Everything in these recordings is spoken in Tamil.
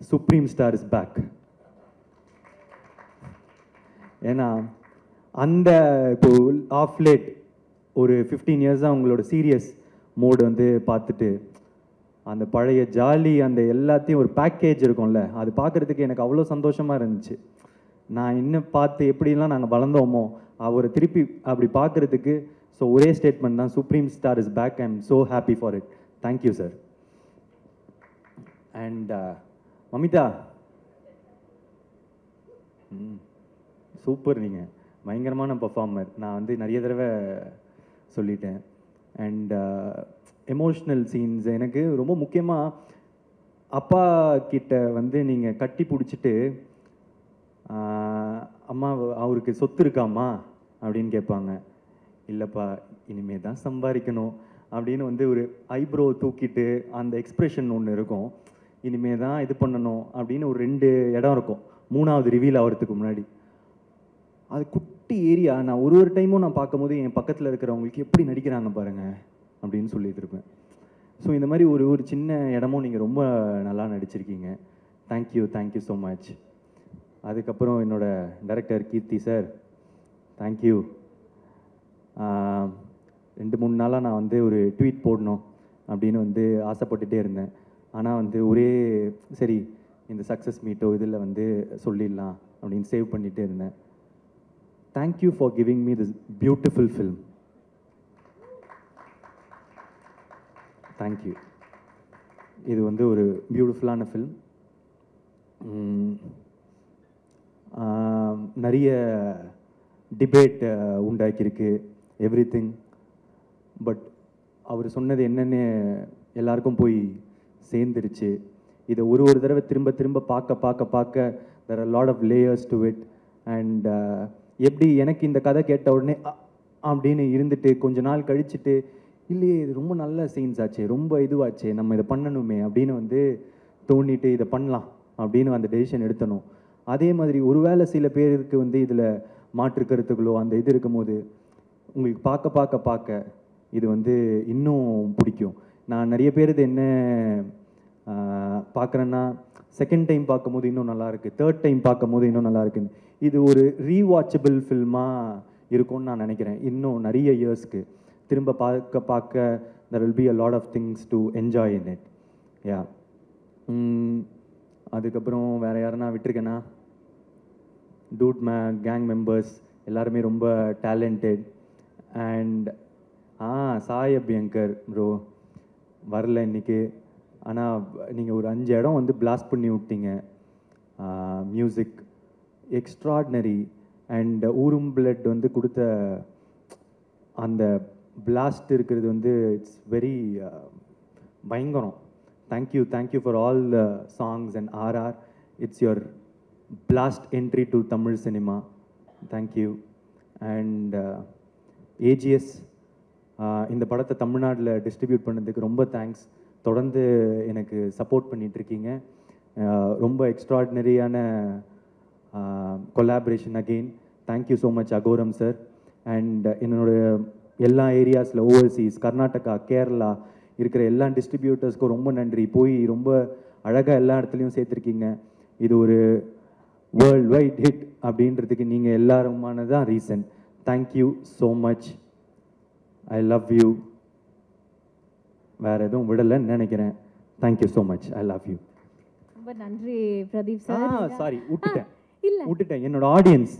Supreme star is back. ஏன்னா அந்த இப்போ ஆஃப் லேட் ஒரு 15 இயர்ஸாக உங்களோட சீரியஸ் மோடு வந்து பார்த்துட்டு அந்த பழைய ஜாலி அந்த எல்லாத்தையும் ஒரு பேக்கேஜ் இருக்கும்ல, அது பார்க்குறதுக்கு எனக்கு அவ்வளோ சந்தோஷமாக இருந்துச்சு. நான் இன்னும் பார்த்து எப்படிலாம் நாங்கள் வளர்ந்தோமோ அவரை திருப்பி அப்படி பார்க்குறதுக்கு. ஸோ ஒரே ஸ்டேட்மெண்ட் தான், supreme star is back. I am so happy for it. Thank you sir. And Mamitha, super, நீங்கள் பயங்கரமான பர்ஃபார்மர். நான் வந்து நிறைய தடவை சொல்லிட்டேன். அண்ட் எமோஷ்னல் சீன்ஸ் எனக்கு ரொம்ப முக்கியமாக அப்பா கிட்ட வந்து நீங்கள் கட்டி பிடிச்சிட்டு, அம்மா அவருக்கு சொத்து இருக்காம்மா அப்படின்னு கேட்பாங்க. இல்லைப்பா இனிமே தான் சம்பாதிக்கணும் அப்படின்னு வந்து ஒரு ஐப்ரோ தூக்கிட்டு அந்த எக்ஸ்ப்ரெஷன் ஒன்று இருக்கும். இனிமே தான் இது பண்ணணும் அப்படின்னு ஒரு 2 இடம் இருக்கும் 3வது ரிவீல் ஆகிறதுக்கு முன்னாடி. அது குட்டி ஏரியா. நான் ஒரு டைமும் நான் பார்க்கும்போது என் பக்கத்தில் இருக்கிறவங்களுக்கு எப்படி நடிக்கிறாங்க பாருங்க அப்படின்னு சொல்லிட்டு இருப்பேன். ஸோ இந்த மாதிரி ஒரு சின்ன இடமும் நீங்கள் ரொம்ப நல்லா நடிச்சிருக்கீங்க. Thank you so much. அதுக்கப்புறம் என்னோட டைரக்டர் கீர்த்தி சார், தேங்க்யூ. 2-3 நாளாக நான் வந்து ஒரு ட்வீட் போடணும் அப்படின்னு வந்து ஆசைப்பட்டுட்டே இருந்தேன். ஆனால் வந்து ஒரே சரி இந்த சக்ஸஸ் மீட்டோ இதில் வந்து சொல்லிடலாம் அப்படின்னு சேவ் பண்ணிகிட்டே இருந்தேன். Thank you for giving me this beautiful film. Thank you. இது வந்து ஒரு பியூட்டிஃபுல்லான ஃபில்ம். நிறைய டிபேட் உண்டாக்கியிருக்கு எவ்ரி திங். பட் அவர் சொன்னது என்னென்னு எல்லாருக்கும் போய் சேர்ந்துருச்சு. இதை ஒரு தடவை திரும்ப பார்க்க there are a lot of layers to it. And எப்படி எனக்கு இந்த கதை கேட்ட உடனே அப்படின்னு இருந்துட்டு கொஞ்ச நாள் கழிச்சுட்டு, இல்லையே இது ரொம்ப நல்ல சீன்ஸ் ஆச்சு, ரொம்ப இதுவாச்சு, நம்ம இதை பண்ணணுமே அப்படின்னு வந்து தோண்டிட்டு இதை பண்ணலாம் அப்படின்னு அந்த டெசிஷன் எடுத்தணும். அதே மாதிரி ஒருவேளை சில பேருக்கு வந்து இதில் மாற்று கருத்துக்களோ அந்த இது இருக்கும்போது உங்களுக்கு பார்க்க இது வந்து இன்னும் பிடிக்கும். நான் நிறைய பேர் இது என்ன பார்க்குறேன்னா, செகண்ட் டைம் பார்க்கும்போது இன்னும் நல்லாயிருக்கு, தேர்ட் டைம் பார்க்கும்போது இன்னும் நல்லா இருக்குன்னு. இது ஒரு ரீவாட்சபிள் ஃபில்மாக இருக்கும்னு நான் நினைக்கிறேன். இன்னும் நிறைய இயர்ஸ்க்கு திரும்ப பார்க்க there will be a lot of things to enjoy in it. யா. அதுக்கப்புறம் வேறு யாருன்னா விட்டுருக்கேன்னா, டூட் கேங் மெம்பர்ஸ் எல்லாருமே ரொம்ப talented. And Sai Abhyankar bro வரல இன்னைக்கு. ஆனால் நீங்கள் ஒரு 5 இடம் வந்து பிளாஸ்ட் பண்ணி விட்டீங்க. Music extraordinary. அண்ட் ஊரும் பிளட் வந்து கொடுத்த அந்த பிளாஸ்ட் இருக்கிறது வந்து இட்ஸ் வெரி பயங்கரம். Thank you for all the songs and RR. It's your blast entry to Tamil cinema. Thank you. And AGS இந்த படத்தை தமிழ்நாட்டில் டிஸ்ட்ரிபியூட் பண்ணதுக்கு ரொம்ப தேங்க்ஸ். தொடர்ந்து எனக்கு சப்போர்ட் பண்ணிகிட்ருக்கீங்க. ரொம்ப எக்ஸ்ட்ராடினரியான collaboration again. Thank you so much Agoram sir. And என்னோட எல்லா ஏரியாஸில் ஓவர்சீஸ் கர்நாடகா கேரளா இருக்கிற எல்லா டிஸ்ட்ரிபியூட்டர்ஸ்க்கும் ரொம்ப நன்றி. போய் ரொம்ப அழகாக எல்லா இடத்துலையும் சேர்த்துருக்கீங்க. இது ஒரு வேர்ல்ட் வைட் ஹிட் அப்படின்றதுக்கு நீங்கள் எல்லாருமானதான் reason. Thank you so much. I love you. வேறு எதுவும் விடலைன்னு நினைக்கிறேன். Thank you so much. I love you. ரொம்ப நன்றி பிரதீப் சார். சாரி விட்டுட்டேன் என்னோட ஆடியன்ஸ்.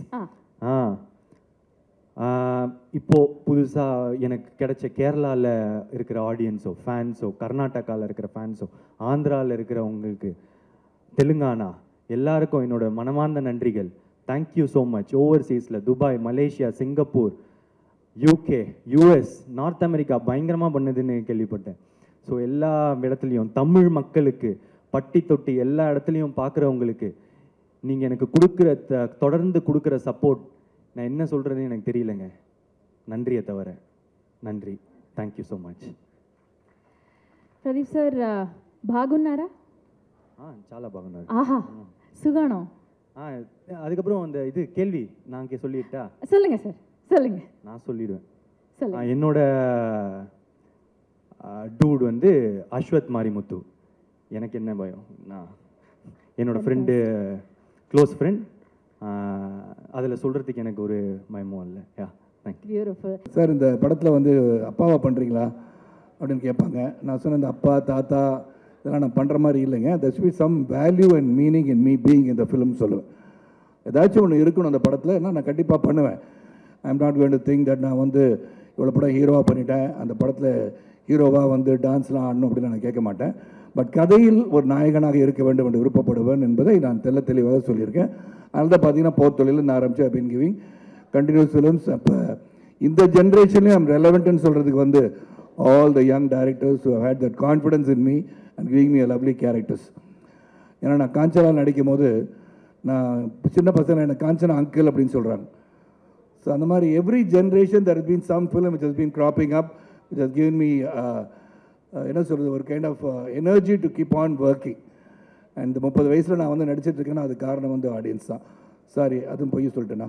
இப்போது புதுசாக எனக்கு கிடைச்ச கேரளாவில் இருக்கிற ஆடியன்ஸோ ஃபேன்ஸோ, கர்நாடகாவில் இருக்கிற ஃபேன்ஸோ, ஆந்திராவில் இருக்கிறவங்களுக்கு, தெலுங்கானா எல்லாருக்கும் என்னோட மனமார்ந்த நன்றிகள். Thank you so much. ஓவர்சீஸில் Dubai, Malaysia, Singapore, UK, US, North America பயங்கரமாக பண்ணுதுன்னு கேள்விப்பட்டேன். ஸோ எல்லா இடத்துலையும் தமிழ் மக்களுக்கு பட்டி தொட்டி எல்லா இடத்துலையும் பார்க்குறவங்களுக்கு நீங்கள் எனக்கு தொடர்ந்து கொடுக்குற சப்போர்ட் நான் என்ன சொல்கிறதுன்னு எனக்கு தெரியலங்க. நன்றியை தவிர நன்றி. Thank you so much. Pradeep sir బాగున్నారా? చాలా బాగున్నారు. ஆஹா சுகானம். அதுக்கப்புறம் அந்த இது கேள்வி நான் சொல்லிட்டா? சொல்லுங்க சார், சொல்லுங்க. நான் சொல்லிடுவேன். சொல்லுங்க. என்னோட டூட் வந்து அஸ்வத் மாரிமுத்து. எனக்கு என்ன பயம், நான் என்னோடய ஃப்ரெண்டு, க்ளோஸ் ஃப்ரெண்ட். அதில் சொல்கிறதுக்கு எனக்கு ஒரு மயமும் இல்லை. யா, தேங்க்யூ. பியூட்டிஃபுல். சார், இந்த படத்தில் வந்து அப்பாவா பண்ணுறீங்களா அப்படின்னு கேட்பாங்க. நான் சொன்ன இந்த அப்பா தாத்தா இதெல்லாம் நான் பண்ணுற மாதிரி இல்லைங்க. there should be some value and meaning in me being in the film சொல்லுவேன். ஏதாச்சும் ஒன்று இருக்கணும் அந்த படத்தில், என்ன நான் கண்டிப்பாக பண்ணுவேன். ஐ am not going to think that நான் வந்து இவ்வளோ படம் ஹீரோவாக பண்ணிட்டேன், அந்த படத்தில் ஹீரோவாக வந்து டான்ஸ்லாம் ஆடணும் அப்படின்னு நான் கேட்க மாட்டேன். பட் கதையில் ஒரு நாயகனாக இருக்க வேண்டும் என்று விருப்பப்படுவேன் என்பதை நான் தெளிவாக சொல்லியிருக்கேன். அதனால தான் பார்த்தீங்கன்னா போர்த்தொழில் ஆரம்பிச்சு I been giving continuous films. அப்போ இந்த ஜென்ரேஷன்லேயும் ஐம் ரெலவெண்ட்னு சொல்கிறதுக்கு வந்து all the young directors who had that confidence in me and giving me a lovely characters. ஏன்னா நான் காஞ்சனா நடிக்கும் போது நான் சின்ன பசங்க என்னை காஞ்சனா அங்கிள் அப்படின்னு சொல்கிறாங்க. ஸோ அந்த மாதிரி every generation there has been some film which has been cropping up which has given me என்ன சொல்கிறது, ஒரு kind of energy to keep on working. And 30 வயசில் நான் வந்து நடிச்சிட்ருக்கேன்னா அது காரணம் வந்து ஆடியன்ஸ் தான். சாரி, அதுவும் பொய் சொல்லிட்டேன்னா.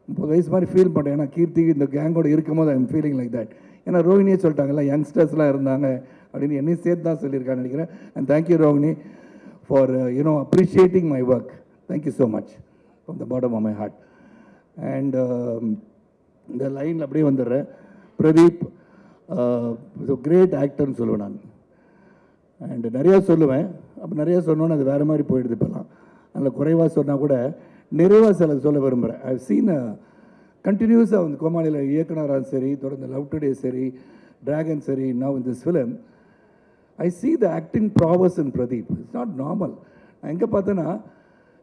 30 வயசு மாதிரி ஃபீல் பண்ணுறேன். ஏன்னா கீர்த்தி இந்த கேங்கோடு இருக்கும் போது I am feeling like that. ஏன்னா ரோஹினியே சொல்லிட்டாங்கல்ல, யங்ஸ்டர்ஸ்லாம் இருந்தாங்க அப்படின்னு என்னையும் சேர்த்து தான் சொல்லியிருக்கான்னு நினைக்கிறேன். And thank you Rohini for appreciating my work. Thank you so much from the bottom of my heart. And இந்த லைனில் அப்படியே வந்துடுறேன். பிரதீப் கிரேட் ஆக்டர்னு சொல்லுவேன் நான். அண்டு நிறையா சொல்லுவேன். அப்போ நிறையா சொன்னோன்னு அது வேறு மாதிரி போயிடுது இப்போலாம். அதில் குறைவாக சொன்னால் கூட நிறைவாக சில சொல்ல விரும்புகிறேன். ஐ சீன் கண்டினியூஸாக வந்து கோமாளியில் இயக்குனராக சரி, தொடர்ந்து லவ் டுடே சரி, டிராகன் சரி, now in this film I see the acting prowess in Pradeep. It's not normal. நான் எங்கே பார்த்தேன்னா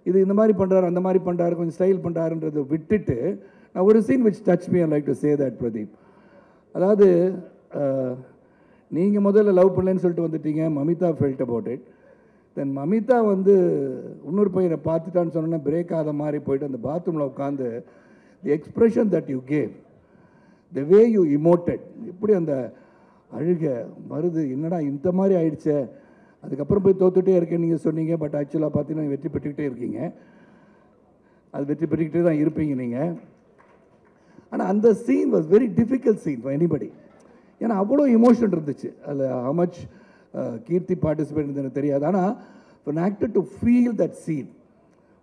இது இந்த மாதிரி பண்ணுறாரு, அந்த மாதிரி பண்ணுறாரு, கொஞ்சம் ஸ்டைல் பண்ணுறாருன்றதை விட்டுட்டு நான் ஒரு scene which touched me, I like to say that Pradeep. அதாவது நீங்கள் முதல்ல லவ் பண்ணலன்னு சொல்லிட்டு வந்துட்டீங்க, மமிதா ஃபெல்ட் அபவுட் இட். தென் மமிதா வந்து இன்னொரு பையனை பார்த்துட்டான்னு சொன்னோன்னா பிரேக் ஆகாத மாதிரி போயிட்டு அந்த பாத்ரூமில் உட்காந்து the expression that you gave, the way you emoted, எப்படி அந்த அழுக வருது, என்னடா இந்த மாதிரி ஆயிடுச்சே, அதுக்கப்புறம் போய் தோத்துட்டே இருக்கேன்னு நீங்கள் சொன்னீங்க. பட் ஆக்சுவலாக பார்த்தீங்கன்னா வெற்றி பெற்றுக்கிட்டே இருக்கீங்க. அது வெற்றி பெற்றுக்கிட்டே தான் இருப்பீங்க நீங்கள். ஆனால் அந்த scene was very difficult scene for anybody. ஏன்னா அவ்வளோ இமோஷன் இருந்துச்சு அதில். ஹவ் மச் கீர்த்தி பார்ட்டிசிபேட் எனக்கு தெரியாது. ஆனால் for an actor to feel that scene,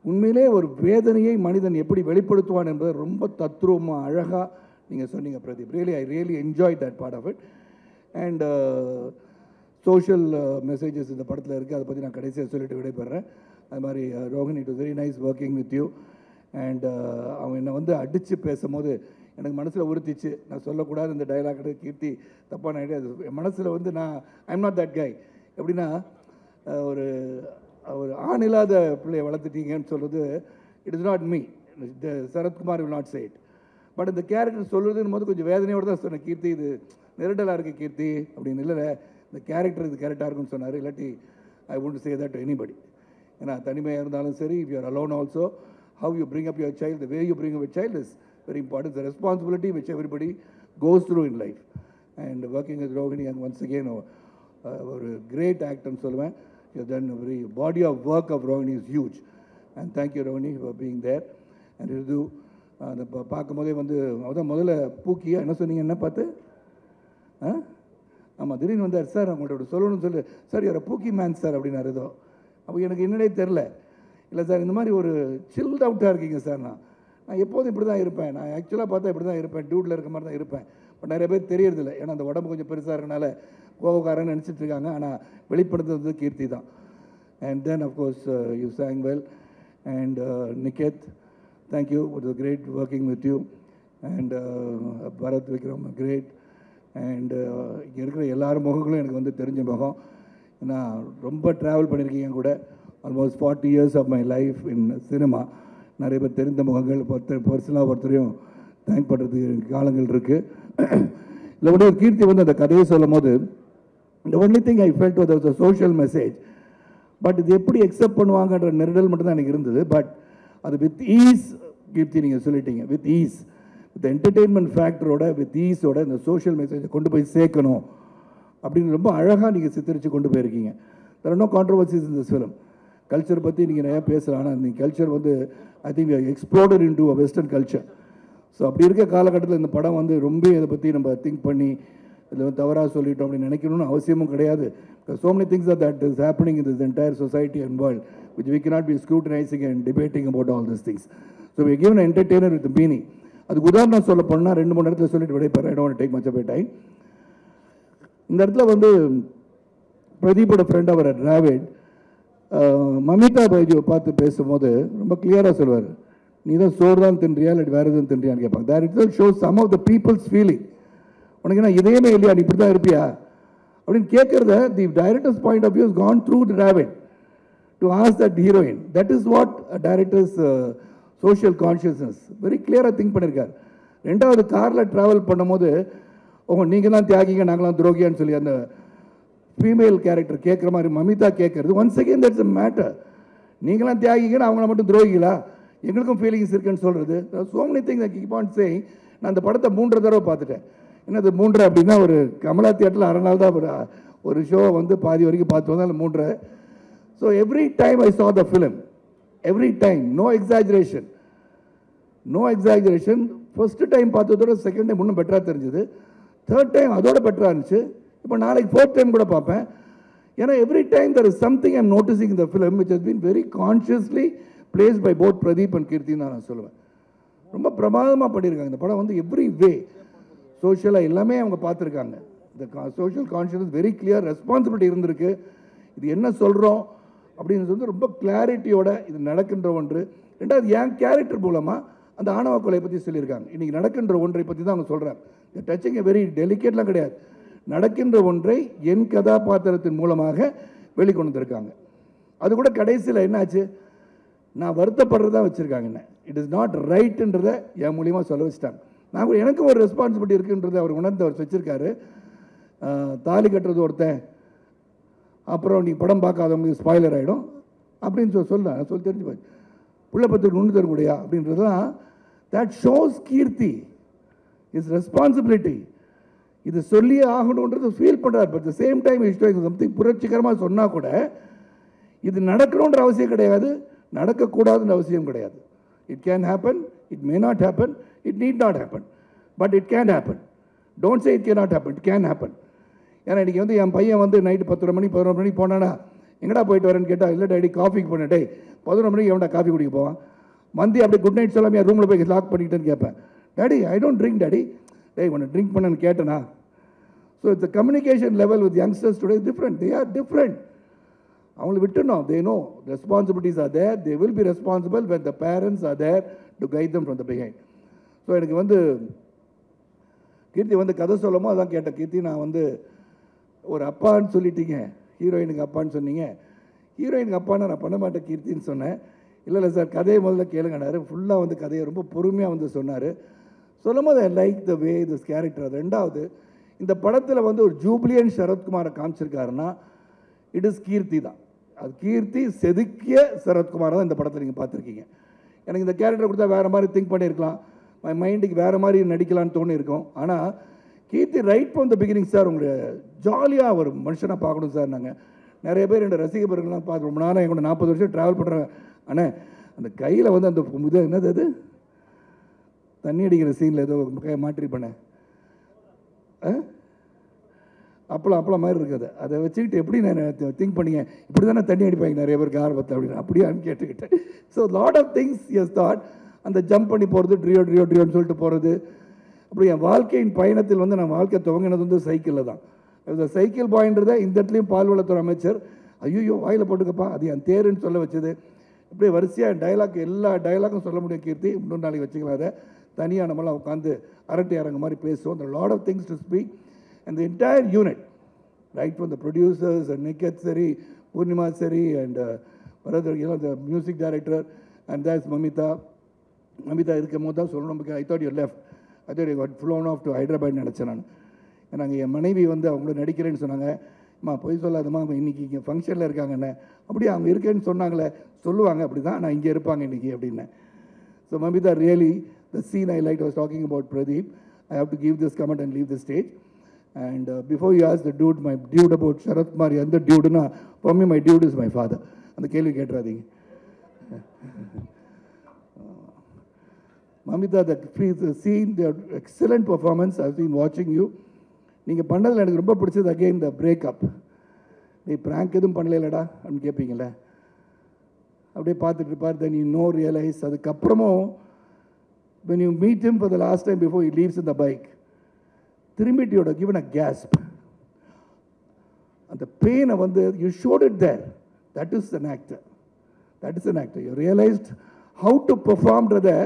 உண்மையிலே ஒரு வேதனையை மனிதன் எப்படி வெளிப்படுத்துவான் என்பதை ரொம்ப தத்ரூபமாக அழகாக நீங்கள் சொன்னீங்க Pradeep. I really enjoy that part of it. And social messages இந்த படத்தில் இருக்குது. அதை பற்றி நான் கடைசியாக சொல்லிட்டு விடைபெறேன். அது மாதிரி Rohini, it was very nice working with you. And அவன் என்னை வந்து அடித்து பேசும்போது எனக்கு மனசில் உறுத்திச்சு. நான் சொல்லக்கூடாது இந்த டைலாக், கீர்த்தி தப்பான ஐடியா. அது மனசில் வந்து ஐ எம் நாட் தட் கை. எப்படின்னா ஒரு ஆண் இல்லாத பிள்ளையை வளர்த்துட்டீங்கன்னு சொல்கிறது, it is not me, Sarathkumar will not say it. But இந்த கேரக்டர் சொல்கிறதுன்னு போது கொஞ்சம் வேதனையோடு தான் சொன்னேன். கீர்த்தி இது நெருடலாக இருக்குது கீர்த்தி அப்படின்னு. இல்லை இந்த கேரக்டர் இது கரெக்டாக இருக்குன்னு சொன்னார். இல்லாட்டி ஐ won't say that to anybody. ஏன்னா தனிமையாக இருந்தாலும் சரி, if you are alone also, how you bring up your child, the way you bring up your child is very important. It's a responsibility which everybody goes through in life. And working with Rohini, and once again ஒரு great actor னு சொல்லுவேன். You have done a very body of work of Rohini is huge. And thank you Rohini for being there. And Ridu அந்த பார்க்கும்போதே வந்து அதான் முதல்ல பூக்கியா என்ன சொன்னீங்க, என்ன பார்த்து ஆமாம் திடீர்னு வந்தார். சார் அவங்கள்ட்ட சொல்லணும்னு சொல்லி, சார் யாரை பூக்கி மேன் சார் அப்படின்னாரு. ஏதோ அப்போ எனக்கு என்னடே தெரில. இல்லை சார் இந்த மாதிரி ஒரு சில்ட் அவுட்டாக இருக்கீங்க சார். நான் எப்போதும் இப்படி தான் இருப்பேன். நான் ஆக்சுவலாக பார்த்தா இப்படி தான் இருப்பேன், டியூட்டில் இருக்க மாதிரி தான் இருப்பேன். பட் நிறைய பேர் தெரியறதில்லை. ஏன்னா அந்த உடம்பு கொஞ்சம் பெருசாக இருக்கனால கோபக்காரன்னு நினச்சிட்டு இருக்காங்க. ஆனால் வெளிப்படுத்துறது கீர்த்தி தான். And then of course you sang well. And Niketh, thank you, it was great working with you. And Bharath Vikram, great. And இங்கே இருக்கிற எல்லாரும் முகங்களும் எனக்கு வந்து தெரிஞ்ச முகம். ஏன்னா ரொம்ப ட்ராவல் பண்ணியிருக்கீங்க கூட. Almost 40 years of my life in cinema. நிறைய பேர் தெரிந்த முகங்கள், பர்சனலாக ஒருத்தரையும் தேங்க் பண்ணுறதுக்கு காலங்கள் இருக்குது. இல்லை கூட கீர்த்தி வந்து அந்த கதையை சொல்லும் போது இந்த only thing I felt was a social message. But இது எப்படி அக்செப்ட் பண்ணுவாங்கன்ற நெருடல் மட்டும்தான் எனக்கு இருந்தது. பட் அது வித் ஈஸ், கீர்த்தி நீங்கள் சொல்லிட்டீங்க, வித் ஈஸ், வித் என்டர்டெயின்மெண்ட் ஃபேக்டரோட, வித் ஈஸோட இந்த சோஷியல் மெசேஜை கொண்டு போய் சேர்க்கணும் அப்படின்னு ரொம்ப அழகாக நீங்கள் சித்தரித்து கொண்டு போயிருக்கீங்க. there are no controversies in this film. Culture பற்றி நீங்கள் நிறையா பேசலாம். ஆனால் இந்த கல்ச்சர் வந்து I think exploded into a western culture. So அப்படி இருக்க காலகட்டத்தில் இந்த படம் வந்து ரொம்ப இதை பற்றி நம்ம திங்க் பண்ணி இதில் வந்து தவறாக சொல்லிட்டோம் அப்படின்னு நினைக்கணும்னு அவசியமும் கிடையாது. So many things that is happening in this entire society and world which we cannot be scrutinizing and debating about all these things. So we are given an entertainer with the meaning. அதுக்கு உதாரணம் சொல்ல போனால் 2-3 இடத்துல சொல்லிட்டு விடைபெறேன். I don't want to take much of your time. இந்த இடத்துல வந்து பிரதீப்போட ஃப்ரெண்ட் அவர் டிராவிட் மமிதா பைஜியை பார்த்து பேசும்போது ரொம்ப கிளியராக சொல்லுவார், நீ தான் சோறு தான் தின்றியா இல்லை வேறு எதுவும் தின்றியான்னு கேட்பாங்க. That it shows some of the people's feeling. உனக்கு என்ன இதேமே இல்லையா, நீ இப்படி தான் இருப்பியா அப்படின்னு கேட்குறத the director's point of view is gone through the drive to ask that heroine. That is what director's social consciousness very கிளியராக திங்க் பண்ணியிருக்கார். ரெண்டாவது காரில் ட்ராவல் பண்ணும்போது நீங்கள் தான் தியாகிங்க நாங்களாம் துரோகியான்னு சொல்லி அந்த ஃபீமேல் கேரக்டர் கேட்குற மாதிரி மமிதா கேட்குறது once again that's a matter. நீங்களாம் தியாகிங்கன்னு அவங்கள மட்டும் துரோகிகளா, எங்களுக்கும் ஃபீலிங்ஸ் இருக்குன்னு சொல்கிறது. So many things I keep on saying. நான் அந்த படத்தை 3 தடவை பார்த்துட்டேன். என்னது 3 அப்படின்னா ஒரு கமலா தியேட்டரில் 1/2 நாள் தான் ஒரு ஷோவை வந்து பாதி வரைக்கும் பார்த்து வந்தால் 3. So every time I saw the film, every time, no exaggeration, no exaggeration. First time பார்த்ததோட செகண்ட் டைம் இன்னும் பெட்டராக தெரிஞ்சுது, தேர்ட் டைம் அதோட பெட்டராக இருந்துச்சு. இப்போ நாளைக்கு 4th டைம் கூட பார்ப்பேன். ஏன்னா every time there is something I'm noticing இந்த film which has been very consciously placed by both Pradeep and கீர்த்தின்னு நான் சொல்லுவேன். ரொம்ப பிரமாதமாக பண்ணியிருக்காங்க இந்த படம். வந்து எவ்ரி வே சோஷியலாக எல்லாமே அவங்க பார்த்துருக்காங்க. இந்த social conscious very clear, responsibility இருந்திருக்கு. இது என்ன சொல்கிறோம் அப்படின்னு வந்து ரொம்ப கிளாரிட்டியோட இது நடக்கின்ற ஒன்று. ரெண்டாவது என் கேரக்டர் மூலமாக அந்த ஆணவ கொலை பற்றி சொல்லியிருக்காங்க. இன்றைக்கி நடக்கின்ற ஒன்றை பற்றி தான் அவங்க சொல்கிறாங்க. டச்சிங் வெரி டெலிகேட்லாம் கிடையாது, நடக்கின்ற ஒன்றை என் கதாபாத்திரத்தின் மூலமாக வெளிக்கொண்டு வந்திருக்காங்க. அது கூட கடைசியில் என்னாச்சு, நான் வருத்தப்படுறதா வச்சுருக்காங்க. என்ன இட் இஸ் நாட் ரைட்டுன்றதை என் மூலியமாக சொல்ல வச்சுட்டாங்க. நான் கூட எனக்கும் ஒரு ரெஸ்பான்சிபிலிட்டி இருக்குன்றதை அவர் உணர்ந்து அவர் வச்சுருக்காரு. தாலி கட்டுறது ஒருத்தன், அப்புறம் நீ படம் பார்க்காதவங்களுக்கு ஸ்பாய்லர் ஆகிடும் அப்படின்னு சொல்ல தெரிஞ்சு போச்சு. புள்ள பத்துக்கு ஒன்று தரக்கூடியா அப்படின்றதுலாம் that shows Keerthi is responsibility. இது சொல்லியே ஆகணுன்றது ஃபீல் பண்ணுறார். But the same time is doing something. புரட்சிகரமாக சொன்னால் கூட இது நடக்கணுன்ற அவசியம் கிடையாது, நடக்கக்கூடாதுன்ற அவசியம் கிடையாது. It can happen, it may not happen, it need not happen, but it can happen. Don't say it can not happen, it can happen. ஏன்னா இன்றைக்கி வந்து என் பையன் வந்து நைட்டு 10 மணி 11 மணிக்கு போனானா, எங்கடா போயிட்டு வரேன்னு கேட்டால், இல்லை டேடி காஃபிக்கு போனேன். டே 11 மணிக்கு எவன்டா காஃபி குடிக்க போவான், மந்தி அப்படியே குட் நைட் சொல்லாமல் என் ரூமில் போய் லாக் பண்ணிக்கிட்டேன்னு கேட்பேன். Daddy I don't drink daddy. டேய் உன்னை ட்ரிங்க் பண்ணேன்னு கேட்டேனா. So it's the communication level with youngsters today different. They are different. அவங்களை விட்டுணும். They no responsibilities are there, they will be responsible when the parents are there to guide them from the behind. So எனக்கு வந்து கீர்த்தி வந்து கதை சொல்லமோ அதான் கேட்டேன். கீர்த்தி நான் வந்து ஒரு அப்பான்னு சொல்லிட்டீங்க, ஹீரோயினுக்கு அப்பான்னு சொன்னீங்க, ஹீரோயினுக்கு அப்பான்னு நான் பண்ண மாட்டேன் கீர்த்தின்னு சொன்னேன். இல்லை சார் கதையை முதல்ல கேளுங்கனாரு. ஃபுல்லாக வந்து கதையை ரொம்ப பொறுமையாக வந்து சொன்னார். சொல்லும் போது I like the way this character. ரெண்டாவது இந்த படத்தில் வந்து ஒரு ஜூப்ளியன் சரத்குமாரை காமிச்சிருக்காருன்னா இட் இஸ் கீர்த்தி தான். அது கீர்த்தி செதுக்கிய சரத்குமாரை தான் இந்த படத்தில் நீங்கள் பார்த்துருக்கீங்க. எனக்கு இந்த கேரக்டர் கொடுத்தா வேறு மாதிரி திங்க் பண்ணியிருக்கலாம், மை மைண்டுக்கு வேறு மாதிரி நடிக்கலான்னு தோணியிருக்கோம். ஆனால் Keerthi right from the beginning sir உங்களை ஜாலியாக ஒரு மனுஷனாக பார்க்கணும் சார். நாங்கள் நிறைய பேர் என்னோட ரசிகர்கள்லாம் பார்த்து ரொம்ப நாளாக எங்களோட 40 வருஷம் ட்ராவல் பண்ணுறாங்க. ஆனால் அந்த கையில் வந்து அந்த இது என்னது, அது தண்ணி அடிக்கிற சீனில் ஏதோ மாற்றிருப்பேன், அப்பளம் மாதிரி இருக்குது. அதை வச்சுக்கிட்டு எப்படி நான் திங்க் பண்ணிங்க, இப்படி தானே தண்ணி அடிப்பாங்க நிறைய பேருக்கு ஆர்வத்தை அப்படின்னு அப்படியான்னு கேட்டுக்கிட்டேன். So lot of things as that. அந்த ஜம்ப் பண்ணி போகிறது, ட்ரியோன்னு சொல்லிட்டு போகிறது. அப்படி என் வாழ்க்கையின் பயணத்தில் வந்து நான் வாழ்க்கை துவங்கினது வந்து சைக்கிளில் தான். இந்த சைக்கிள் பாயின்றதை இந்த இடத்துலையும் பால்வளத்துறை அமைச்சர் ஐயோ வாயில் போட்டுக்கப்பா அது என் தேருன்னு சொல்ல வச்சது. இப்படியே வரிசையாக டைலாக் எல்லா டைலாக்கும் சொல்ல முடியும் கீர்த்தி. இன்னொரு நாளைக்கு வச்சுக்கலாம். அதை தனியாக நம்மளாம் உட்காந்து அரட்டை அரங்க மாதிரி பேசுவோம். the lot of things to speak and the entire unit, right from the producers and Niket Seri, Purnima Seri and the music director, and that's Mamita இருக்கும் போது தான் சொல்லணும். I thought you left, I thought you got flown off to Hyderabad நினச்சேன் நான். ஏன்னாங்க என் மனைவி வந்து அவங்கள நடிக்கிறேன்னு சொன்னாங்க. அம்மா போய் சொல்லாதம்மா அவங்க இன்றைக்கி இங்கே ஃபங்க்ஷனில் இருக்காங்கண்ணே. அப்படியே அவங்க இருக்கேன்னு சொன்னாங்களே, சொல்லுவாங்க அப்படி தான் நான் இங்கே இருப்பாங்க இன்றைக்கி அப்படின்னேன். So Mamita really, the scene I liked, I was talking about Pradeep. I have to give this comment and leave the stage. And before you ask the dude, my dude about Sharath Kumar, and the dude, na, for me, my dude is my father. And the kelvi ketradinga. Mamita, the scene, the excellent performance. I've been watching you. நீங்கள் பண்ணதில் எனக்கு ரொம்ப பிடிச்சது அகெயின் த பிரேக்கப். நீ ப்ராங்க் எதுவும் பண்ணலடா அப்படின்னு கேட்பீங்கள, அப்படியே பார்த்துட்டு இருப்பார். தென் யூ நோ ரியலைஸ் அதுக்கப்புறமும் when you meet him for the last time before he leaves in the bike, திரும்பிட்டு யோட given a gasp. அந்த பெயினை வந்து you showed it there. That is an actor. That is an actor. You realized how to perform rather.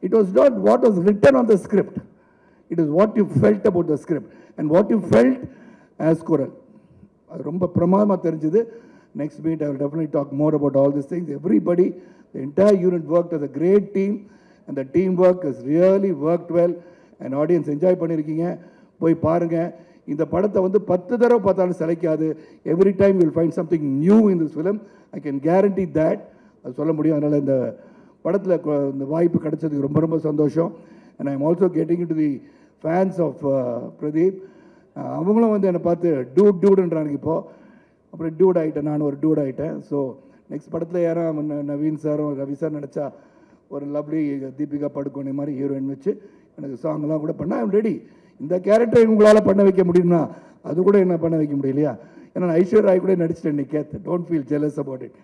It was not what was written on the script. It is what you felt about the script and what you felt as Kural. அது ரொம்ப பிரமாதமாக தெரிஞ்சது. Next meet I will definitely talk more about all these things. Everybody, the entire unit worked as a great team and the teamwork has really worked well and audience enjoy பண்ணியிருக்கீங்க. போய் பாருங்கள். இந்த படத்தை வந்து 10 தடவை பார்த்தாலும் சிலைக்காது. Every time will find something new in this film. I can guarantee that. அது சொல்ல முடியும். அதனால் இந்த படத்தில் இந்த வாய்ப்பு கிடைச்சதுக்கு ரொம்ப ரொம்ப சந்தோஷம். And I am also getting in to the fans of Pradeep. அவங்களும் வந்து என்னை பார்த்து டூடுன்றாங்க இப்போது. அப்புறம் டூட் ஆகிட்டேன், நான் ஒரு டூட் ஆகிட்டேன். ஸோ நெக்ஸ்ட் படத்தில் யாரும் நவீன் சாரும் ரவி சார் நடித்தா ஒரு லவ்லி தீபிகா படுகோனே மாதிரி ஹீரோயின் வச்சு எனக்கு சாங்லாம் கூட பண்ணால் ஐ எம் ரெடி. இந்த கேரக்டரை உங்களால் பண்ண வைக்க முடியும்னா அது கூட என்ன பண்ண வைக்க முடியலையா? ஏன்னா நான் ஐஸ்வர்யா ராய் கூட நடிச்சிட்டேன். நீ கேத்து don't feel jealous about it.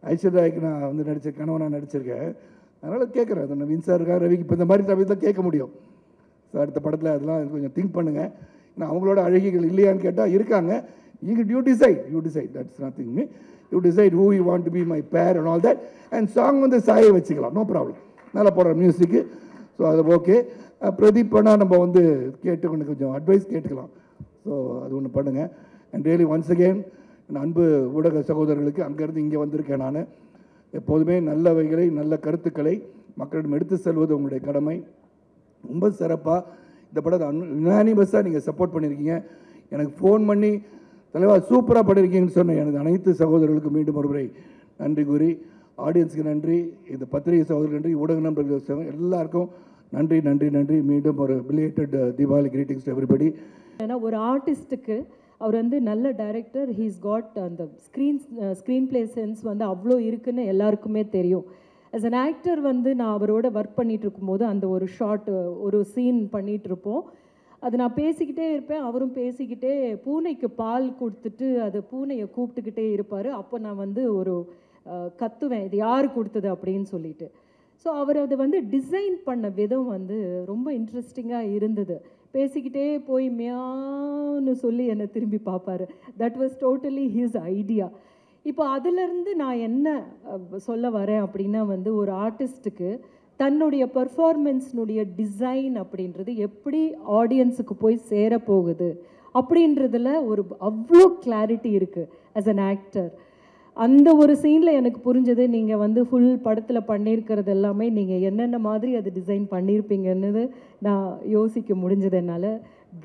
Aishwarya ராய்க்கு நான் வந்து கணவனாக நடிச்சிருக்கேன். அதனால் கேட்குறேன். அது நவீன் சார் இருக்கா, ரவிக்கு இப்போ இந்த மாதிரி ரவி தான் கேட்க முடியும். ஸோ அடுத்த படத்தில் அதெல்லாம் கொஞ்சம் திங்க் பண்ணுங்கள். ஏன்னா அவங்களோட அழகிகள் இல்லையான்னு கேட்டால் இருக்காங்க. You decide that's nothing. You decide who you want to be my pair and all that. And song வந்து சாயை வச்சுக்கலாம், நோ ப்ராப்ளம். நல்லா போடுற மியூசிக்கு. ஸோ அது ஓகே. பிரதீப் பண்ணால் நம்ம வந்து கேட்டு கொஞ்சம் அட்வைஸ் கேட்டுக்கலாம். ஸோ அது ஒன்று பண்ணுங்கள். அண்ட் ரியலி ஒன்ஸ் அகெயின் என் அன்பு ஊடக சகோதரர்களுக்கு அங்கேருந்து இங்கே வந்திருக்கேன். நான் எப்போதுமே நல்லவைகளை நல்ல கருத்துக்களை மக்களிடம் எடுத்து செல்வது உங்களுடைய கடமை. ரொம்ப சிறப்பாக இந்த படத்தை யுனானிமஸாக நீங்கள் சப்போர்ட் பண்ணியிருக்கீங்க. எனக்கு ஃபோன் பண்ணி தலைவா சூப்பராக பண்ணியிருக்கீங்கன்னு சொன்னேன். எனது அனைத்து சகோதரர்களுக்கு மீண்டும் ஒரு முறை நன்றி கூறி, ஆடியன்ஸுக்கு நன்றி, இந்த பத்திரிகை சகோதரர்கள் நன்றி, ஊடக நண்பர்கள் எல்லாருக்கும் நன்றி நன்றி நன்றி. மீண்டும் ஒரு belated Deepavali greetings to everybody. ஏன்னா ஒரு ஆர்டிஸ்ட்டுக்கு அவர் வந்து நல்ல டைரக்டர், ஹீஸ் காட் அந்த ஸ்க்ரீன் பிளே சென்ஸ் வந்து அவ்வளோ இருக்குன்னு எல்லாருக்குமே தெரியும். ஆஸ் அன் ஆக்டர் வந்து நான் அவரோட ஒர்க் பண்ணிகிட்டு இருக்கும்போது அந்த ஒரு ஷார்ட் ஒரு சீன் பண்ணிகிட்டு இருப்போம். அது நான் பேசிக்கிட்டே இருப்பேன், அவரும் பேசிக்கிட்டே பூனைக்கு பால் கொடுத்துட்டு அது பூனையை கூப்பிட்டுக்கிட்டே இருப்பார். அப்போ நான் வந்து ஒரு கத்துவேன், இது யார் கொடுத்தது அப்படின்னு சொல்லிட்டு. ஸோ அவர் அதை வந்து டிசைன் பண்ண விதம் வந்து ரொம்ப இன்ட்ரெஸ்டிங்காக இருந்தது. பேசிக்கிட்டே போய் மியான்னு சொல்லி என்னை திரும்பி பார்ப்பார். That was totally his idea. இப்போ அதிலிருந்து நான் என்ன சொல்ல வரேன் அப்படின்னா வந்து ஒரு ஆர்டிஸ்ட்டுக்கு தன்னுடைய பர்ஃபார்மன்ஸ்னுடைய டிசைன் அப்படின்றது எப்படி ஆடியன்ஸுக்கு போய் சேரப்போகுது அப்படின்றதுல ஒரு அவ்வளோ கிளாரிட்டி இருக்குது ஆஸ் அன் ஆக்டர். அந்த ஒரு சீனில் எனக்கு புரிஞ்சது, நீங்கள் வந்து ஃபுல் படத்தில் பண்ணியிருக்கிறது எல்லாமே நீங்கள் என்னென்ன மாதிரி அது டிசைன் பண்ணியிருப்பீங்கன்னு நான் யோசிக்க முடிஞ்சது என்னால்.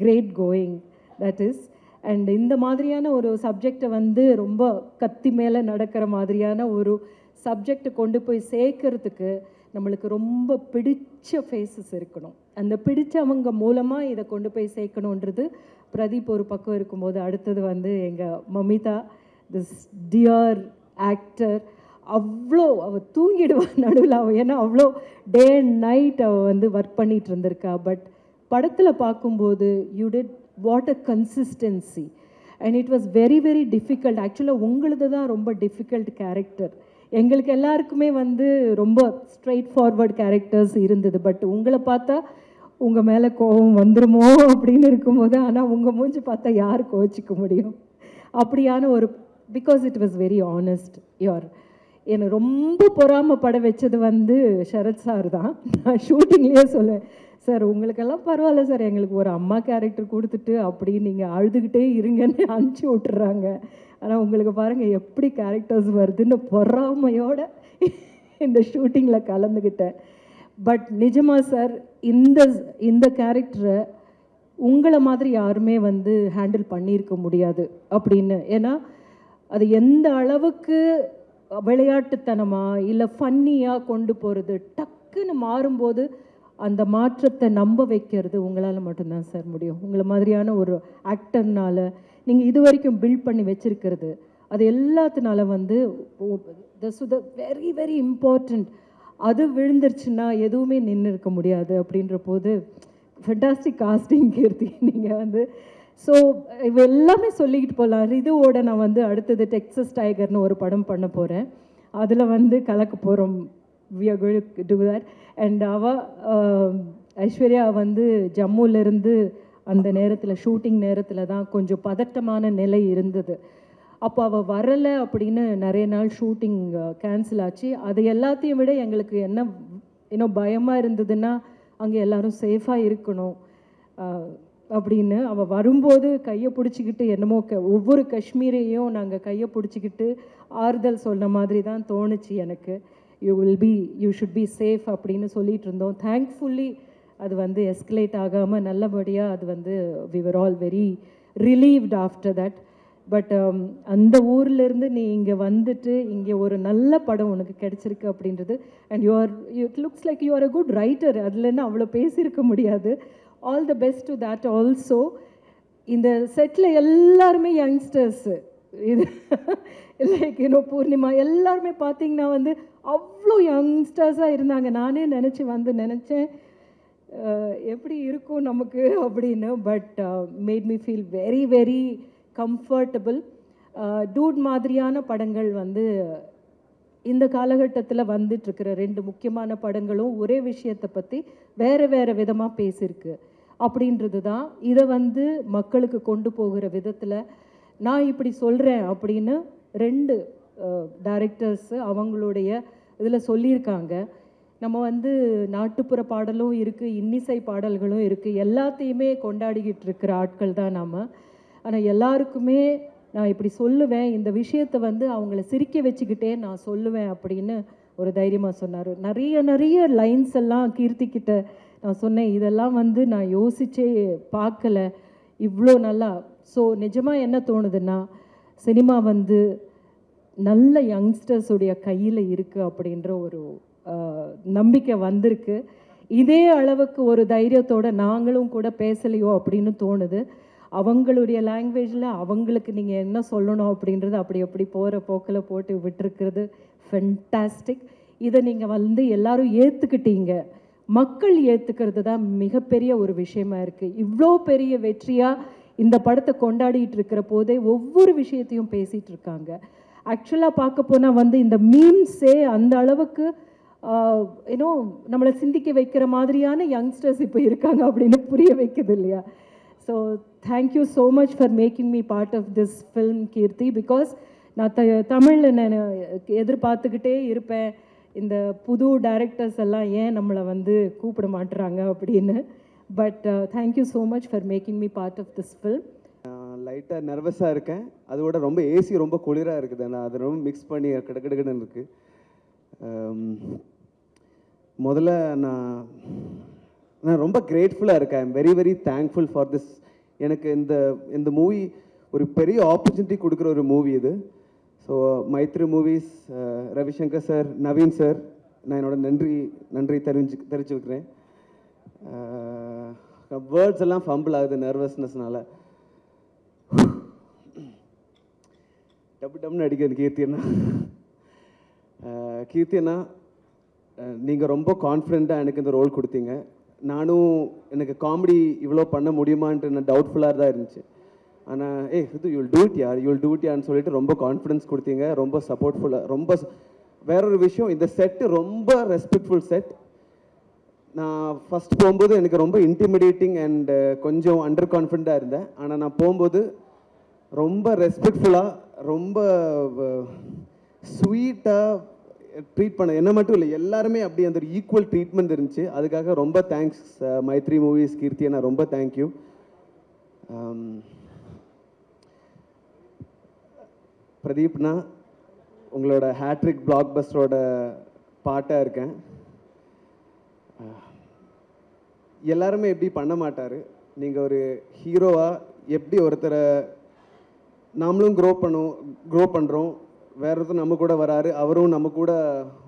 Great going that is. அண்ட் இந்த மாதிரியான ஒரு சப்ஜெக்டை வந்து ரொம்ப கத்தி மேலே நடக்கிற மாதிரியான ஒரு சப்ஜெக்டை கொண்டு போய் சேர்க்கறதுக்கு நம்மளுக்கு ரொம்ப பிடிச்ச ஃபேஸஸ் இருக்கணும். அந்த பிடிச்சவங்க மூலமாக இதை கொண்டு போய் சேர்க்கணுன்றது பிரதீப் ஒரு பக்கம் இருக்கும்போது, அடுத்தது வந்து எங்கள் மமிதா, திஸ் டியர் ஆக்டர், அவ்வளோ அவள் தூங்கிடுவாள் நடுவில். அவள் ஏன்னா அவ்வளோ டே அண்ட் நைட் அவள் வந்து ஒர்க் பண்ணிகிட்டு இருந்திருக்கா. பட் படத்தில் பார்க்கும்போது you did what a consistency and it was very very difficult. ஆக்சுவலாக உங்களது தான் ரொம்ப டிஃபிகல்ட் கேரக்டர். எங்களுக்கு எல்லாருக்குமே வந்து ரொம்ப ஸ்ட்ரெயிட் ஃபார்வர்ட் கேரக்டர்ஸ் இருந்தது. பட் உங்களை பார்த்தா உங்கள் மேலே கோபம் வந்துருமோ அப்படின்னு இருக்கும்போது, ஆனால் உங்கள் மூஞ்சி பார்த்தா யார் கோச்சிக்க முடியும்? அப்படியான ஒரு because it was very honest. என்னை ரொம்ப பொறாமப்பட வச்சது வந்து சரத் சார் தான். நான் ஷூட்டிங்லேயே சொல்லுவேன், சார் உங்களுக்கெல்லாம் பரவாயில்ல சார், எங்களுக்கு ஒரு அம்மா கேரக்டர் கொடுத்துட்டு அப்படி நீங்கள் அழுதுகிட்டே இருங்கன்னு அனுப்பிச்சி விட்டுறாங்க. ஆனால் உங்களுக்கு பாருங்கள் எப்படி கேரக்டர்ஸ் வருதுன்னு பொறாமையோட இந்த ஷூட்டிங்கில் கலந்துக்கிட்டேன். பட் நிஜமாக சார் இந்த கேரக்டரை உங்களை மாதிரி யாருமே வந்து ஹேண்டில் பண்ணியிருக்க முடியாது அப்படின்னு. ஏன்னா அது எந்த அளவுக்கு விளையாட்டுத்தனமாக இல்லை ஃபன்னியாக கொண்டு போகிறது, டக்குன்னு மாறும்போது அந்த மாற்றத்தை நம்ப வைக்கிறது உங்களால் மட்டும்தான் சார் முடியும். உங்களை மாதிரியான ஒரு ஆக்டர்னால நீங்கள் இது வரைக்கும் பில்ட் பண்ணி வச்சுருக்கிறது அது எல்லாத்தினால வந்து வெரி வெரி இம்பார்ட்டண்ட். அது விழுந்துருச்சுன்னா எதுவுமே நின்று இருக்க முடியாது. அப்படின்ற போது ஃபென்டாஸ்டிக் காஸ்டிங் கீர்த்தி நீங்கள் வந்து. ஸோ இவ எல்லாமே சொல்லிக்கிட்டு போகலாம். ரிதுவோட நான் வந்து அடுத்தது டெக்ஸஸ் டைகர்னு ஒரு படம் பண்ண போகிறேன். அதில் வந்து கலக்க போகிறோம். We are going to do that. And Aishwarya வந்து ஜம்முலேருந்து அந்த நேரத்தில் ஷூட்டிங் நேரத்தில் தான் கொஞ்சம் பதட்டமான நிலை இருந்தது. அப்போ அவள் வரலை அப்படின்னு நிறைய நாள் ஷூட்டிங் கேன்சல் ஆச்சு. அது எல்லாத்தையும் விட எங்களுக்கு என்ன பயமாக இருந்ததுன்னா அங்கே எல்லோரும் சேஃபாக இருக்கணும் அப்படின்னு. அவள் வரும்போது கையை பிடிச்சிக்கிட்டு என்னமோ ஒவ்வொரு காஷ்மீரையும் நாங்கள் கையை பிடிச்சிக்கிட்டு ஆறுதல் சொன்ன மாதிரி தான் தோணுச்சு எனக்கு. யூ ஷுட் பி சேஃப் அப்படின்னு சொல்லிட்டு இருந்தோம். தேங்க்ஃபுல்லி அது வந்து எஸ்கலேட் ஆகாமல் நல்லபடியாக அது வந்து we were all very relieved after that. But அந்த ஊர்லேருந்து நீ இங்கே வந்துட்டு இங்கே ஒரு நல்ல படம் உனக்கு கிடச்சிருக்கு அப்படின்றது. And it looks like you are a good writer. அதுலன்னு அவ்வளோ பேசியிருக்க முடியாது. All the best to that also. இந்த செட்டில் எல்லாருமே யங்ஸ்டர்ஸு. இது லைக் பூர்ணிமா எல்லாருமே பார்த்தீங்கன்னா வந்து அவ்வளோ யங்ஸ்டர்ஸாக இருந்தாங்க. நானே நினச்சேன் எப்படி இருக்கும் நமக்கு அப்படின்னு. But made me feel very very comfortable. Dude மாதிரியான படங்கள் வந்து இந்த காலகட்டத்தில் வந்துட்டுருக்கிற 2 முக்கியமான படங்களும் ஒரே விஷயத்தை பற்றி வேறு வேறு விதமாக பேசியிருக்கு அப்படின்றது தான். இதை வந்து மக்களுக்கு கொண்டு போகிற விதத்தில் நான் இப்படி சொல்கிறேன் அப்படின்னு 2 டைரக்டர்ஸு அவங்களுடைய இதில் சொல்லியிருக்காங்க. நம்ம வந்து நாட்டுப்புற பாடலும் இருக்குது, இன்னிசை பாடல்களும் இருக்குது, எல்லாத்தையுமே கொண்டாடிக்கிட்டு இருக்கிற ஆட்கள் தான் நாம். ஆனால் எல்லாருக்குமே நான் இப்படி சொல்லுவேன், இந்த விஷயத்தை வந்து அவங்கள சிரிக்க வச்சுக்கிட்டே நான் சொல்லுவேன் அப்படின்னு ஒரு தைரியமாக சொன்னார். நிறைய லைன்ஸ் எல்லாம் கீர்த்திக்கிட்ட நான் சொன்னேன், இதெல்லாம் வந்து நான் யோசிச்சே பார்க்கல இவ்வளோ நல்லா. ஸோ நிஜமாக என்ன தோணுதுன்னா, சினிமா வந்து நல்ல யங்ஸ்டர்ஸுடைய கையில் இருக்குது அப்படின்ற ஒரு நம்பிக்கை வந்திருக்கு. இதே அளவுக்கு ஒரு தைரியத்தோடு நாங்களும் கூட பேசலையோ அப்படின்னு தோணுது. அவங்களுடைய லாங்குவேஜில் அவங்களுக்கு நீங்கள் என்ன சொல்லணும் அப்படின்றது அப்படி போகிற போக்கில் போட்டு விட்டுருக்கிறது ஃபென்டாஸ்டிக். இதை நீங்கள் வந்து எல்லாரும் ஏற்றுக்கிட்டீங்க. மக்கள் ஏற்றுக்கிறது தான் மிகப்பெரிய ஒரு விஷயமா இருக்குது. இவ்வளோ பெரிய வெற்றியாக இந்த படத்தை கொண்டாடிட்டு இருக்கிற போதே ஒவ்வொரு விஷயத்தையும் பேசிகிட்டு இருக்காங்க. ஆக்சுவலாக பார்க்க போனால் வந்து இந்த மீம்ஸே அந்த அளவுக்கு நம்மளை சிந்திக்க வைக்கிற மாதிரியான யங்ஸ்டர்ஸ் இப்போ இருக்காங்க அப்படின்னு புரிய வைக்குது இல்லையா. So thank you so much for making me part of this film Keerthi. Because நான் தமிழில் நான் எதிர்பார்த்துக்கிட்டே இருப்பேன், இந்த புது டைரக்டர்ஸ் எல்லாம் ஏன் நம்மளை வந்து கூப்பிட மாட்டுறாங்க அப்படின்னு. But thank you so much for making me part of this film. லைட்டாக நர்வஸாக இருக்கேன். அதோட ரொம்ப ஏசி ரொம்ப குளிராக இருக்குது. நான் அதை ரொம்ப மிக்ஸ் பண்ணி கிடக்கிடக்குன்னு இருக்குது. முதல்ல நான் ரொம்ப கிரேட்ஃபுல்லாக இருக்கேன். I am very very thankful for this. எனக்கு இந்த மூவி ஒரு பெரிய ஆப்பர்ச்சுனிட்டி கொடுக்குற ஒரு மூவி இது. So Mythri movies, Ravishankar sir, Naveen sir, நான் என்னோட நன்றி தெரிஞ்சுக்கிறேன். வேர்ட்ஸ் எல்லாம் ஃபம்பிள் ஆகுது நர்வஸ்னஸ்னால. டப்புன்னு அடிக்கிறது கீர்த்தி அண்ணா. நீங்கள் ரொம்ப கான்ஃபிடெண்ட்டாக எனக்கு இந்த ரோல் கொடுத்தீங்க. நானும் எனக்கு காமெடி இவ்வளோ பண்ண முடியுமான்ட்டு நான் டவுட்ஃபுல்லாக தான் இருந்துச்சு. ஆனால் இது யூல் டூ இட் யார்னு சொல்லிட்டு ரொம்ப கான்ஃபிடென்ஸ் கொடுத்தீங்க. ரொம்ப சப்போர்ட்ஃபுல்லாக. ரொம்ப வேறொரு விஷயம், இந்த செட்டு ரொம்ப ரெஸ்பெக்ட்ஃபுல் செட். நான் ஃபஸ்ட் போகும்போது எனக்கு ரொம்ப இன்டிமிடேட்டிங் அண்ட் கொஞ்சம் அண்டர் கான்ஃபிடெண்ட்டாக இருந்தேன். ஆனால் நான் போகும்போது ரொம்ப ரெஸ்பெக்ட்ஃபுல்லாக, ரொம்ப ஸ்வீட்டாக ட்ரீட் பண்ண, என்ன மட்டும் இல்லை எல்லாருமே அப்படி அந்த ஒரு ஈக்குவல் ட்ரீட்மெண்ட் இருந்துச்சு. அதுக்காக ரொம்ப தேங்க்ஸ் மைத்ரி மூவிஸ், கீர்த்தி அண்ணா, ரொம்ப தேங்க்யூ. பிரதீப்னா, உங்களோட ஹேட்ரிக் பிளாக் பஸ்டரோட பாட்டாக இருக்கேன். எல்லாருமே எப்படி பண்ண மாட்டார். நீங்கள் ஒரு ஹீரோவாக எப்படி ஒருத்தரை நாமளும் க்ரோ பண்ணுறோம், வேற ஒருத்தர் நம்ம கூட வராரு, அவரும் நம்ம கூட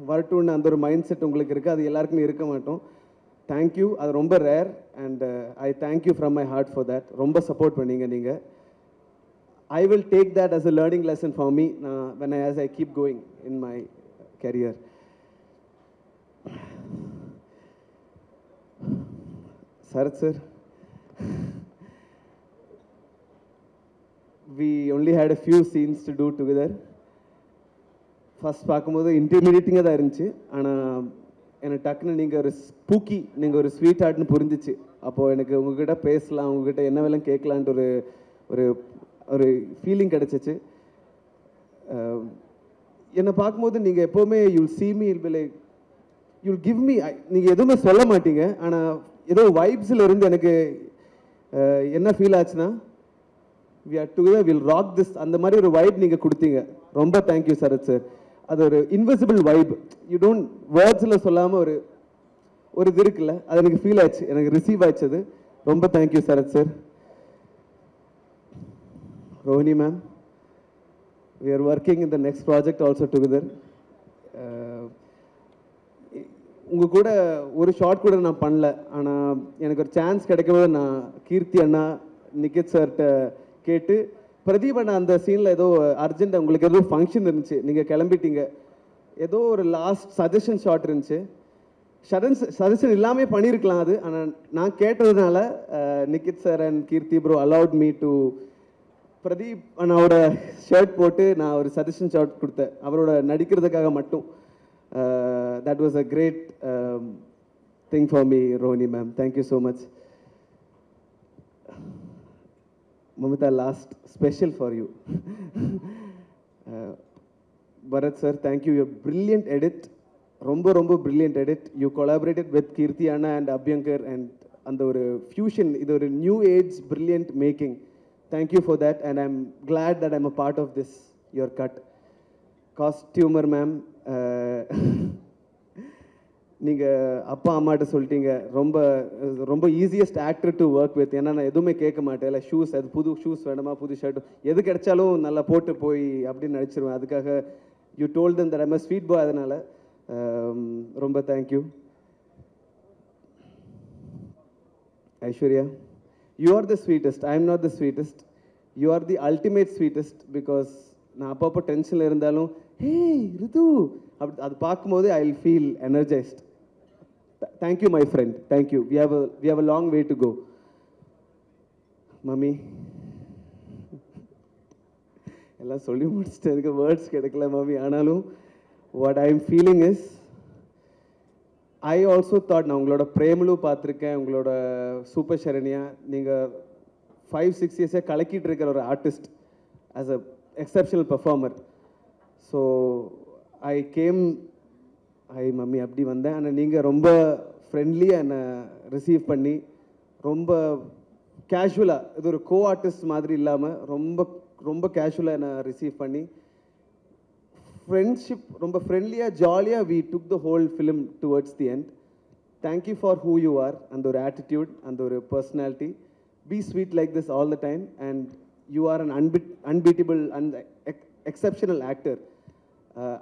வரட்டும்னு அந்த ஒரு மைண்ட் செட் உங்களுக்கு இருக்குது. அது எல்லாருக்குமே இருக்க மாட்டோம். தேங்க்யூ. அது ரொம்ப rare and I thank you from my heart for that. ரொம்ப சப்போர்ட் பண்ணீங்க நீங்கள். I will take that as a learning lesson for me as I keep going in my career. Sarath sir, we only had a few scenes to do together. First பார்க்கும்போது இன்டிமிடேட்டிங்காக தான் இருந்துச்சு. ஆனால் எனக்கு டக்குன்னு நீங்கள் ஒரு ஸ்பூக்கி, நீங்கள் ஒரு ஸ்வீட் ஹார்ட்னு புரிஞ்சிச்சு. அப்போது எனக்கு உங்ககிட்ட பேசலாம், உங்ககிட்ட என்ன வேலை கேட்கலான்ட்டு ஒரு ஒரு ஒரு ஃபீலிங் கிடச்சிச்சு. என்னை பார்க்கும்போது நீங்கள் எப்போவுமே you'll see me, you'll be like, you'll give me, நீங்கள் எதுவுமே சொல்ல மாட்டீங்க. ஆனால் ஏதோ வைப்ஸில் இருந்து எனக்கு என்ன ஃபீல் ஆச்சுன்னா, we are together, we'll rock this, அந்த மாதிரி ஒரு வைப் நீங்கள் கொடுத்தீங்க. ரொம்ப தேங்க்யூ சரத் சார். அது ஒரு இன்விசிபிள் வைப், யூ டோன்ட் வேர்ட்ஸில் சொல்லாமல் ஒரு ஒரு இது இருக்குல்ல, அது எனக்கு ஃபீல் ஆச்சு, எனக்கு ரிசீவ் ஆச்சு. அது ரொம்ப thank you Sarath sir. Rohini ma'am, we are working in the next project also together. உங்கள் கூட ஒரு ஷார்ட் கூட நான் பண்ணல. ஆனால் எனக்கு ஒரு சான்ஸ் கிடைக்கும்போது நான் கீர்த்தி அண்ணா, நிகித் சார்கிட்ட கேட்டு, பிரதீப் அண்ணா அந்த சீனில் ஏதோ அர்ஜென்ட், உங்களுக்கு ஏதோ ஃபங்க்ஷன் இருந்துச்சு, நீங்கள் கிளம்பிட்டீங்க, ஏதோ ஒரு லாஸ்ட் சஜஷன் ஷாட் இருந்துச்சு, சஜஷன் எல்லாமே பண்ணியிருக்கலாம் அது. ஆனால் நான் கேட்டதுனால Nikith sir and Keerthi bro allowed me to Pradeep அண்ணாவோட ஷர்ட் போட்டு நான் ஒரு சஜஷன் ஷாட் கொடுத்தேன், அவரோட நடிக்கிறதுக்காக மட்டும். That was a great thing for me Rohini ma'am. Thank you so much. Mamita, last special for you. Bharat sir, thank you. Your brilliant edit, ரொம்ப brilliant edit. You collaborated with Kirti Anna and Abhyankar, and அந்த ஒரு fusion, இது ஒரு new age brilliant making. Thank you for that, and I'm glad that I'm a part of this, your cut. Costumer ma'am, நீங்கள் அப்பா அம்மாட்ட சொல்லிட்டீங்க, ரொம்ப ரொம்ப easiest actor to work with. ஏன்னா நான் எதுவுமே கேட்க மாட்டேன், இல்லை ஷூஸ், அது புது ஷூஸ் வேணுமா, புது ஷர்ட், எது கிடைச்சாலும் நல்லா போட்டு போய் அப்படின்னு நடிச்சிருவேன். அதுக்காக you told them that I am a sweet boy. அதனால் ரொம்ப thank you. Aishwarya, you are the sweetest, I am not the sweetest, you are the ultimate sweetest. Because நான் அப்பப்போ டென்ஷனில் இருந்தாலும், ஹே ரிது அப்படி அது பார்க்கும்போது I will feel energised. Thank you, my friend. Thank you. We have a long way to go. Mummy, எல்லாம் சொல்லி முடிச்சுட்டு எனக்கு வேர்ட்ஸ் கிடைக்கல மம்மி. ஆனாலும் what I am feeling is, I also thought, நான் உங்களோட பிரேமலு பார்த்துருக்கேன், உங்களோட சூப்பர் ஷரண்யா, நீங்கள் 5-6 இயர்ஸே கலக்கிட்டு இருக்கிற ஒரு artist, as a exceptional performer. So I came, mummy அப்படி வந்தேன். ஆனால் நீங்கள் ரொம்ப ஃப்ரெண்ட்லியாக என்னை ரிசீவ் பண்ணி, ரொம்ப கேஷுவலாக, இது ஒரு கோ ஆர்டிஸ்ட் மாதிரி இல்லாமல் ரொம்ப ரொம்ப கேஷுவலாக என்னை ரிசீவ் பண்ணி, ஃப்ரெண்ட்ஷிப் ரொம்ப ஃப்ரெண்ட்லியாக ஜாலியாக we took the whole film towards the end. Thank you for who you are, அந்த ஒரு ஆட்டிடியூட், அந்த ஒரு personality. Be sweet like this all the time, and you are an unbeatable and exceptional actor.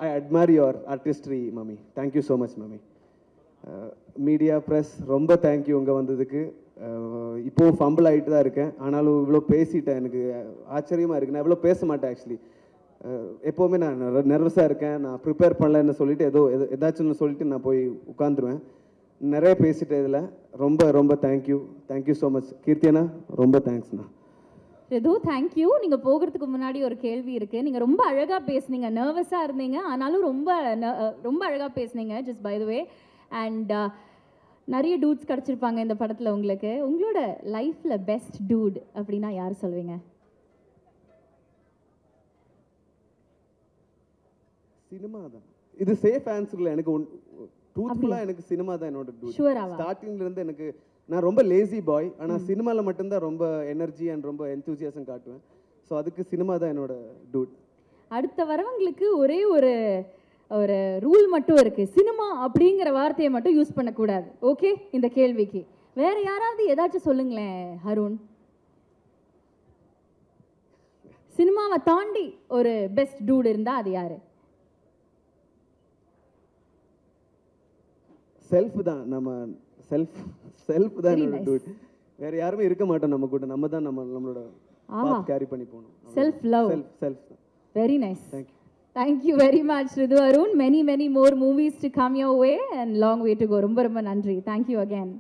I admire your artistry, mummy. Thank you so much, mummy. Media press, ரொம்ப தேங்க்யூ உங்கள் வந்ததுக்கு. இப்போவும் ஃபம்பிள் ஆகிட்டு தான் இருக்கேன், ஆனாலும் இவ்வளோ பேசிட்டேன், எனக்கு ஆச்சரியமாக இருக்குது. நான் இவ்வளோ பேச மாட்டேன் ஆக்சுவலி. எப்போவுமே நான் நர்வஸாக இருக்கேன், நான் ப்ரிப்பேர் பண்ணலன்னு சொல்லிட்டு ஏதாச்சும் சொல்லிட்டு நான் போய் உட்காந்துருவேன். நிறைய பேசிட்டேன் இதில். ரொம்ப ரொம்ப தேங்க்யூ ஸோ மச். கீர்த்தியனா, ரொம்ப தேங்க்ஸ்ண்ணா. ரிது, தேங்க்யூ. நீங்கள் போகிறதுக்கு முன்னாடி ஒரு கேள்வி இருக்குது. நீங்கள் ரொம்ப அழகாக பேசுனீங்க, நர்வஸாக இருந்தீங்க, ஆனாலும் ரொம்ப அழகாக பேசுனீங்க, just by the way. And நிறைய டூட்ஸ் கிடச்சிருப்பாங்க இந்த படத்தில் உங்களுக்கு. உங்களோட லைஃப்பில் பெஸ்ட் டூட் அப்படின்னா யார் சொல்வீங்க? சினிமா தான். இது சேஃப் ஆன்சர்ல. எனக்கு ட்ரூத்ஃபுல்லாக எனக்கு சினிமா தான் என்னோட டூட். ஸ்டார்டிங்லேருந்து எனக்கு, நான் ரொம்ப லேசி பாய், ஆனால் சினிமாவில் மட்டும்தான் ரொம்ப எனர்ஜி அண்ட் ரொம்ப என்தூசியாசம் காட்டுவேன். ஸோ அதுக்கு சினிமா தான் என்னோட டூட். அடுத்த வரவங்களுக்கு ஒரே ஒரு ரூல் மட்டும் இருக்குது, சினிமா அப்படிங்கிற வார்த்தையை மட்டும் யூஸ் பண்ணக்கூடாது. ஓகே, இந்த கேள்விக்கு வேற யாராவது ஏதாச்சும் சொல்லுங்களேன். அருண், சினிமாவை தாண்டி ஒரு பெஸ்ட் டூட் இருந்தால் அது யாரு? செல்ஃப் தான். நம்ம செல்ஃப் தான் என்னோட டூட். வேற யாருமே இருக்க மாட்டோம் நம்ம கூட. நம்ம தான் நம்மளோட பாத் கேரி பண்ணி போகணும். Self love. Self. Very nice. Thank you very much, Ridu Arun. Many more movies to come your way and long way to go. ரொம்ப நன்றி. Thank you again.